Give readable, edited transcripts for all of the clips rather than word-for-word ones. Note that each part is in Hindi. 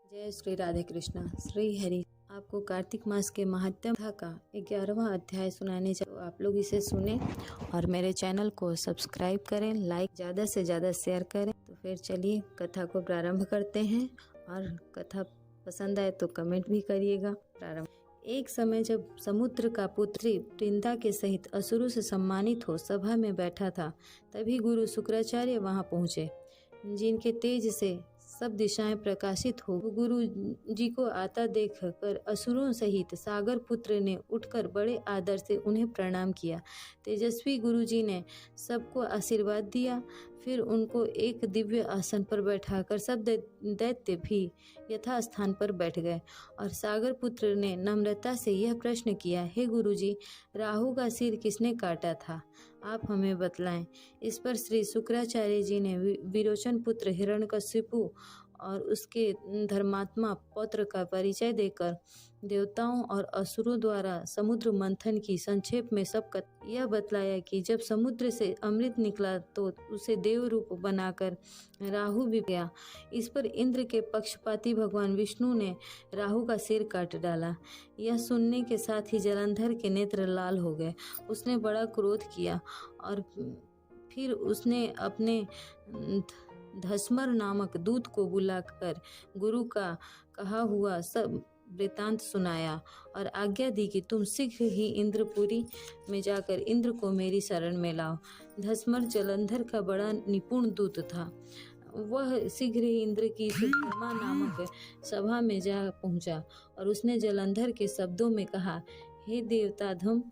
जय श्री राधे कृष्णा। श्री हरि आपको कार्तिक मास के महात्म्य कथा का 11वां अध्याय सुनाने तो आप लोग इसे सुने और मेरे चैनल को सब्सक्राइब करें, लाइक ज़्यादा से ज़्यादा शेयर करें। तो फिर चलिए कथा को प्रारंभ करते हैं और कथा पसंद आए तो कमेंट भी करिएगा। प्रारंभ। एक समय जब समुद्र का पुत्री वृंदा के सहित असुरों से सम्मानित हो सभा में बैठा था, तभी गुरु शुक्राचार्य वहां पहुंचे, जिनके तेज से सब दिशाएं प्रकाशित हो। गुरु जी को आता देख कर असुरों सहित सागर पुत्र ने उठकर बड़े आदर से उन्हें प्रणाम किया। तेजस्वी गुरु जी ने सबको आशीर्वाद दिया, फिर उनको एक दिव्य आसन पर बैठाकर सब दैत्य भी यथा स्थान पर बैठ गए और सागर पुत्र ने नम्रता से यह प्रश्न किया, हे गुरु जी, राहु का सिर किसने काटा था? आप हमें बतलाएं। इस पर श्री शुक्राचार्य जी ने विरोचन पुत्र हिरण्यकशिपु और उसके धर्मात्मा पौत्र का परिचय देकर देवताओं और असुरों द्वारा समुद्र मंथन की संक्षेप में सब यह बतलाया कि जब समुद्र से अमृत निकला तो उसे देव रूप बनाकर राहु भी गया। इस पर इंद्र के पक्षपाती भगवान विष्णु ने राहु का सिर काट डाला। यह सुनने के साथ ही जलंधर के नेत्र लाल हो गए। उसने बड़ा क्रोध किया और फिर उसने अपने धस्मर नामक दूत को बुलाकर गुरु का कहा हुआ सब वृतांत सुनाया और आज्ञा दी कि तुम शीघ्र ही इंद्रपुरी में जाकर इंद्र को मेरी शरण में लाओ। धस्मर जलंधर का बड़ा निपुण दूत था। वह शीघ्र ही इंद्र की सुधर्मा नामक सभा में जा पहुंचा और उसने जलंधर के शब्दों में कहा, हे देवताधम,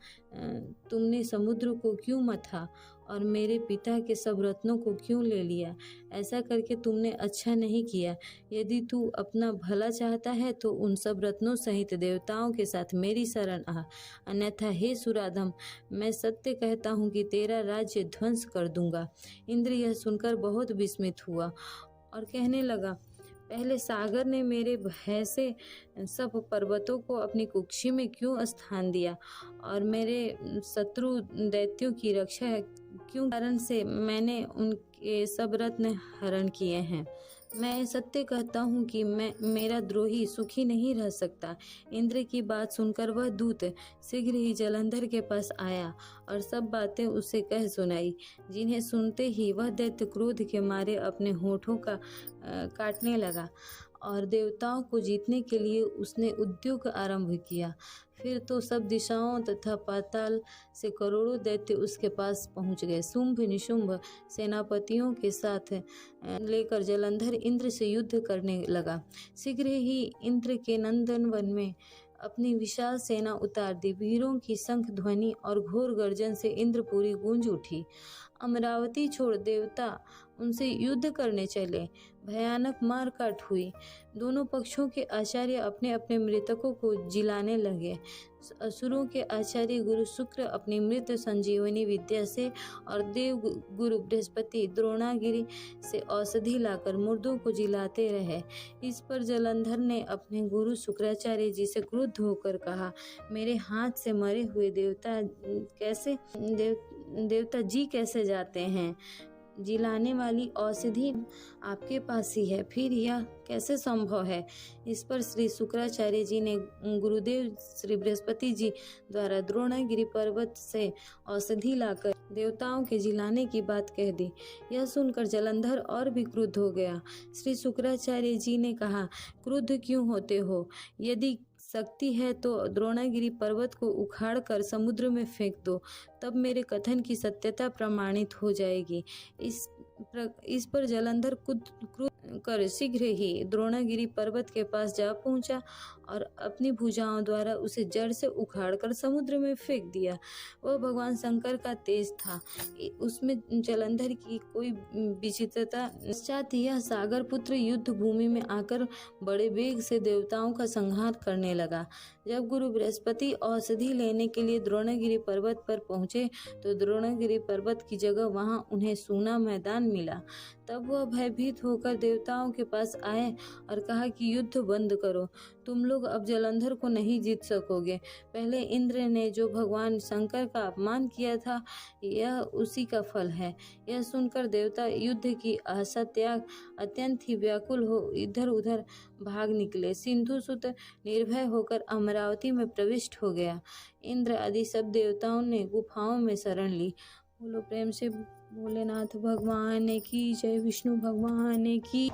तुमने समुद्र को क्यों मथा और मेरे पिता के सब रत्नों को क्यों ले लिया? ऐसा करके तुमने अच्छा नहीं किया। यदि तू अपना भला चाहता है तो उन सब रत्नों सहित देवताओं के साथ मेरी शरण आ, अन्यथा हे सुराधम, मैं सत्य कहता हूँ कि तेरा राज्य ध्वंस कर दूंगा। इंद्र यह सुनकर बहुत विस्मित हुआ और कहने लगा, पहले सागर ने मेरे भय से सब पर्वतों को अपनी कुक्षी में क्यों स्थान दिया और मेरे शत्रु दैत्यों की रक्षा क्यों कारण से मैंने उनके सब रत्न हरण किए हैं। मैं सत्य कहता हूँ कि मेरा द्रोही सुखी नहीं रह सकता। इंद्र की बात सुनकर वह दूत शीघ्र ही जलंधर के पास आया और सब बातें उसे कह सुनाई, जिन्हें सुनते ही वह दैत्य क्रोध के मारे अपने होठों का काटने लगा और देवताओं को जीतने के लिए उसने उद्योग आरंभ किया। फिर तो सब दिशाओं तथा पाताल से करोड़ों दैत्य उसके पास पहुंच गए। शुंभ निशुंभ सेनापतियों के साथ लेकर जलंधर इंद्र से युद्ध करने लगा। शीघ्र ही इंद्र के नंदन वन में अपनी विशाल सेना उतार दी। वीरों की शंख ध्वनि और घोर गर्जन से इंद्रपुरी गूंज उठी। अमरावती छोड़ देवता उनसे युद्ध करने चले। भयानक मारकाट हुई। दोनों पक्षों के आचार्य अपने अपने मृतकों को जिलाने लगे। असुरों के आचार्य गुरु शुक्र अपनी मृत संजीवनी विद्या से और देव गुरु बृहस्पति द्रोणागिरी से औषधि लाकर मुर्दों को जिलाते रहे। इस पर जलंधर ने अपने गुरु शुक्राचार्य जी से क्रुद्ध होकर कहा, मेरे हाथ से मरे हुए देवता जी कैसे जाते हैं? जिलाने वाली औषधि आपके पास ही है, फिर यह कैसे संभव है? इस पर श्री शुक्राचार्य जी ने गुरुदेव श्री बृहस्पति जी द्वारा द्रोणागिरी पर्वत से औषधि लाकर देवताओं के जिलाने की बात कह दी। यह सुनकर जलंधर और भी क्रुद्ध हो गया। श्री शुक्राचार्य जी ने कहा, क्रुद्ध क्यों होते हो? यदि शक्ति है तो द्रोणागिरी पर्वत को उखाड़ कर समुद्र में फेंक दो, तब मेरे कथन की सत्यता प्रमाणित हो जाएगी। इस पर जलंधर क्रुद्ध कर शीघ्र ही द्रोणागिरी पर्वत के पास जा पहुंचा और अपनी भुजाओं द्वारा उसे जड़ से उखाड़कर समुद्र में फेंक दिया। वह भगवान शंकर का तेज था, उसमें जलंधर की कोई विचित्रता। पश्चात यह सागर पुत्र युद्ध भूमि में आकर बड़े वेग से देवताओं का संहार करने लगा। जब गुरु बृहस्पति औषधि लेने के लिए द्रोणगिरि पर्वत पर पहुंचे तो द्रोणगिरि पर्वत की जगह वहां उन्हें सूना मैदान मिला। तब वह भयभीत होकर देवताओं के पास आए और कहा कि युद्ध बंद करो, तुम लोग अब जलंधर को नहीं जीत सकोगे। पहले इंद्र ने जो भगवान शंकर का अपमान किया था, यह उसी का फल है। यह सुनकर देवता युद्ध की आशा त्याग अत्यंत ही व्याकुल हो इधर उधर भाग निकले। सिंधु सुत निर्भय होकर अमरावती में प्रविष्ट हो गया। इंद्र आदि सब देवताओं ने गुफाओं में शरण ली। बोलो प्रेम से भोलेनाथ भगवान की जय, विष्णु भगवान की।